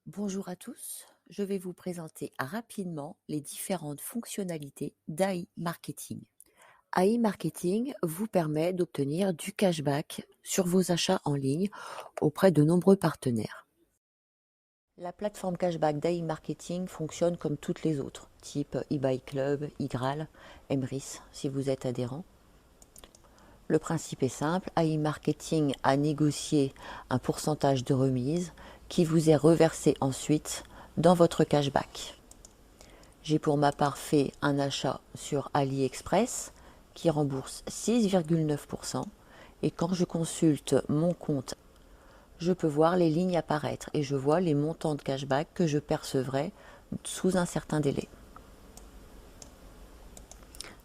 Bonjour à tous, je vais vous présenter rapidement les différentes fonctionnalités d'AI Marketing. AI Marketing vous permet d'obtenir du cashback sur vos achats en ligne auprès de nombreux partenaires. La plateforme cashback d'AI Marketing fonctionne comme toutes les autres, type eBay Club, iGral, Emrys si vous êtes adhérent. Le principe est simple, AI Marketing a négocié un pourcentage de remise qui vous est reversé ensuite dans votre cashback. J'ai pour ma part fait un achat sur AliExpress qui rembourse 6,9% et quand je consulte mon compte, je peux voir les lignes apparaître et je vois les montants de cashback que je percevrai sous un certain délai.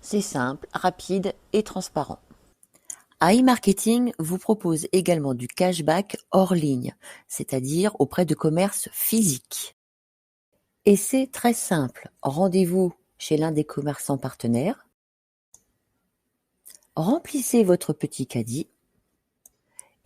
C'est simple, rapide et transparent. AI Marketing vous propose également du cashback hors ligne, c'est-à-dire auprès de commerces physiques. Et c'est très simple, rendez-vous chez l'un des commerçants partenaires, remplissez votre petit caddie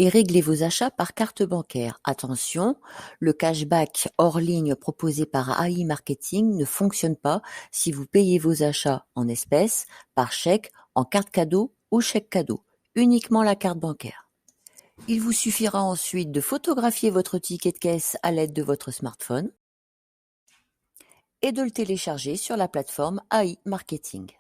et réglez vos achats par carte bancaire. Attention, le cashback hors ligne proposé par AI Marketing ne fonctionne pas si vous payez vos achats en espèces, par chèque, en carte cadeau ou chèque cadeau, uniquement la carte bancaire. Il vous suffira ensuite de photographier votre ticket de caisse à l'aide de votre smartphone et de le télécharger sur la plateforme AI Marketing.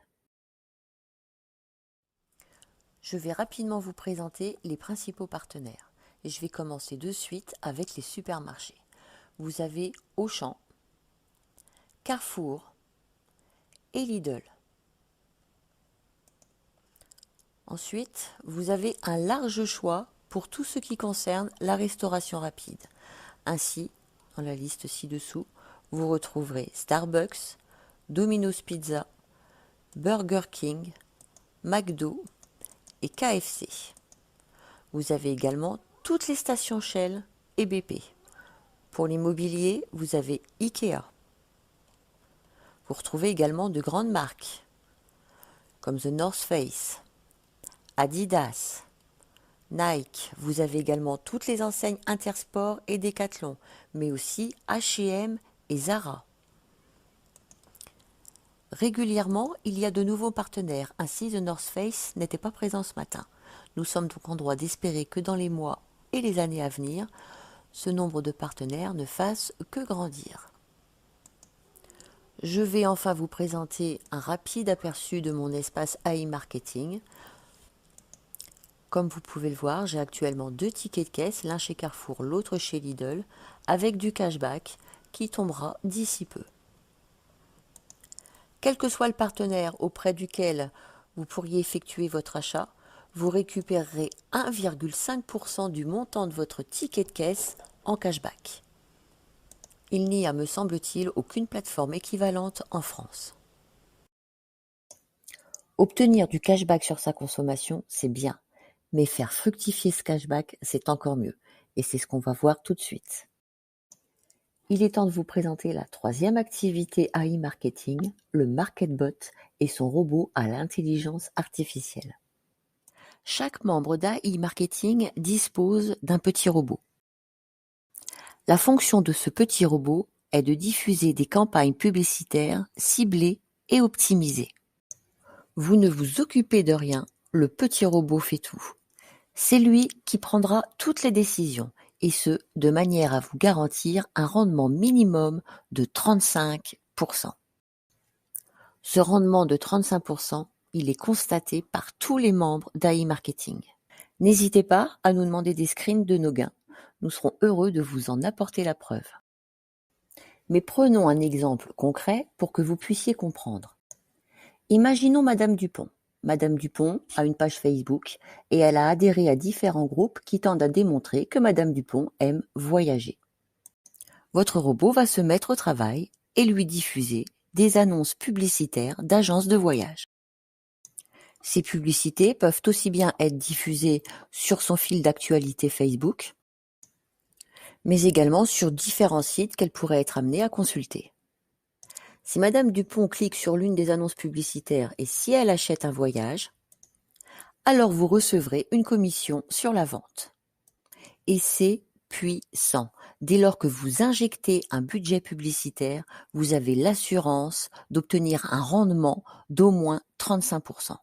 Je vais rapidement vous présenter les principaux partenaires et je vais commencer de suite avec les supermarchés. Vous avez Auchan, Carrefour et Lidl. Ensuite, vous avez un large choix pour tout ce qui concerne la restauration rapide. Ainsi, dans la liste ci-dessous, vous retrouverez Starbucks, Domino's Pizza, Burger King, McDo et KFC. Vous avez également toutes les stations Shell et BP. Pour l'immobilier, vous avez Ikea. Vous retrouvez également de grandes marques comme The North Face, Adidas, Nike. Vous avez également toutes les enseignes Intersport et Decathlon, mais aussi H&M et Zara. Régulièrement, il y a de nouveaux partenaires, ainsi The North Face n'était pas présent ce matin. Nous sommes donc en droit d'espérer que dans les mois et les années à venir, ce nombre de partenaires ne fasse que grandir. Je vais enfin vous présenter un rapide aperçu de mon espace AI Marketing. Comme vous pouvez le voir, j'ai actuellement 2 tickets de caisse, l'un chez Carrefour, l'autre chez Lidl, avec du cashback qui tombera d'ici peu. Quel que soit le partenaire auprès duquel vous pourriez effectuer votre achat, vous récupérerez 1,5% du montant de votre ticket de caisse en cashback. Il n'y a, me semble-t-il, aucune plateforme équivalente en France. Obtenir du cashback sur sa consommation, c'est bien, mais faire fructifier ce cashback, c'est encore mieux. Et c'est ce qu'on va voir tout de suite. Il est temps de vous présenter la troisième activité AI Marketing, le MarketBot et son robot à l'intelligence artificielle. Chaque membre d'AI Marketing dispose d'un petit robot. La fonction de ce petit robot est de diffuser des campagnes publicitaires ciblées et optimisées. Vous ne vous occupez de rien, le petit robot fait tout. C'est lui qui prendra toutes les décisions, et ce, de manière à vous garantir un rendement minimum de 35%. Ce rendement de 35%, il est constaté par tous les membres d'AI Marketing. N'hésitez pas à nous demander des screens de nos gains. Nous serons heureux de vous en apporter la preuve. Mais prenons un exemple concret pour que vous puissiez comprendre. Imaginons Madame Dupont. Madame Dupont a une page Facebook et elle a adhéré à différents groupes qui tendent à démontrer que Madame Dupont aime voyager. Votre robot va se mettre au travail et lui diffuser des annonces publicitaires d'agences de voyage. Ces publicités peuvent aussi bien être diffusées sur son fil d'actualité Facebook, mais également sur différents sites qu'elle pourrait être amenée à consulter. Si Madame Dupont clique sur l'une des annonces publicitaires et si elle achète un voyage, alors vous recevrez une commission sur la vente. Et c'est puissant. Dès lors que vous injectez un budget publicitaire, vous avez l'assurance d'obtenir un rendement d'au moins 35%.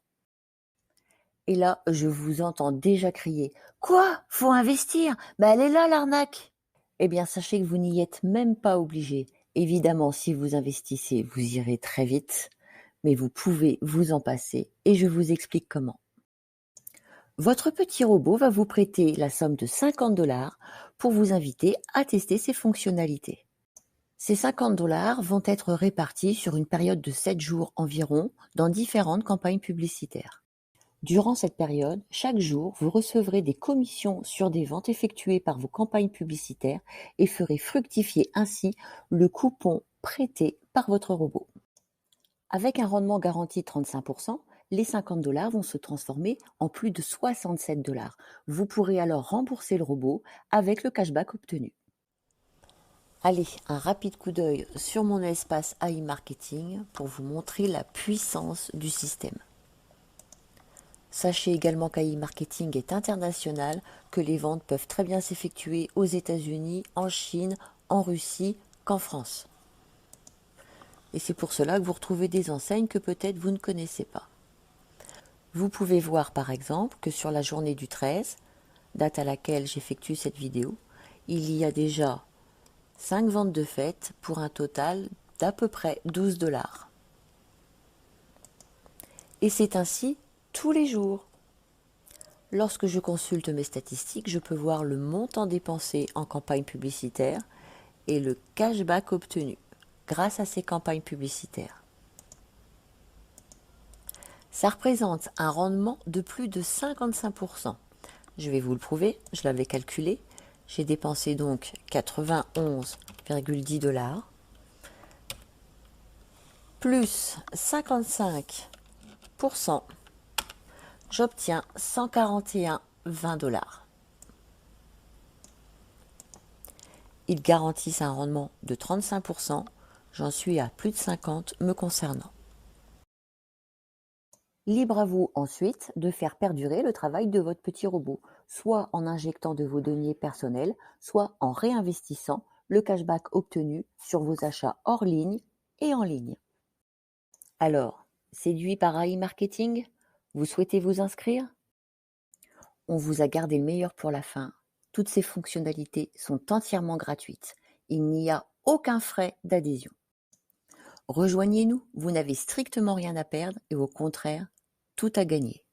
Et là, je vous entends déjà crier: «Quoi? Faut investir? Elle est là l'arnaque!» Eh bien, sachez que vous n'y êtes même pas obligé. Évidemment, si vous investissez, vous irez très vite, mais vous pouvez vous en passer et je vous explique comment. Votre petit robot va vous prêter la somme de 50 $ pour vous inviter à tester ses fonctionnalités. Ces 50 $ vont être répartis sur une période de 7 jours environ dans différentes campagnes publicitaires. Durant cette période, chaque jour, vous recevrez des commissions sur des ventes effectuées par vos campagnes publicitaires et ferez fructifier ainsi le coupon prêté par votre robot. Avec un rendement garanti 35%, les 50 $ vont se transformer en plus de 67 $. Vous pourrez alors rembourser le robot avec le cashback obtenu. Allez, un rapide coup d'œil sur mon espace AI Marketing pour vous montrer la puissance du système. Sachez également qu'AI Marketing est international, que les ventes peuvent très bien s'effectuer aux États-Unis, en Chine, en Russie, qu'en France. Et c'est pour cela que vous retrouvez des enseignes que peut-être vous ne connaissez pas. Vous pouvez voir par exemple que sur la journée du 13, date à laquelle j'effectue cette vidéo, il y a déjà 5 ventes de fait pour un total d'à peu près 12 $. Et c'est ainsi tous les jours. Lorsque je consulte mes statistiques, je peux voir le montant dépensé en campagne publicitaire et le cashback obtenu grâce à ces campagnes publicitaires. Ça représente un rendement de plus de 55%. Je vais vous le prouver, je l'avais calculé. J'ai dépensé donc 91,10 $ plus 55%. J'obtiens 141,20 $. Ils garantissent un rendement de 35%, j'en suis à plus de 50 me concernant. Libre à vous ensuite de faire perdurer le travail de votre petit robot, soit en injectant de vos deniers personnels, soit en réinvestissant le cashback obtenu sur vos achats hors ligne et en ligne. Alors, séduit par AI Marketing? Vous souhaitez vous inscrire? On vous a gardé le meilleur pour la fin. Toutes ces fonctionnalités sont entièrement gratuites. Il n'y a aucun frais d'adhésion. Rejoignez-nous, vous n'avez strictement rien à perdre et au contraire, tout à gagner.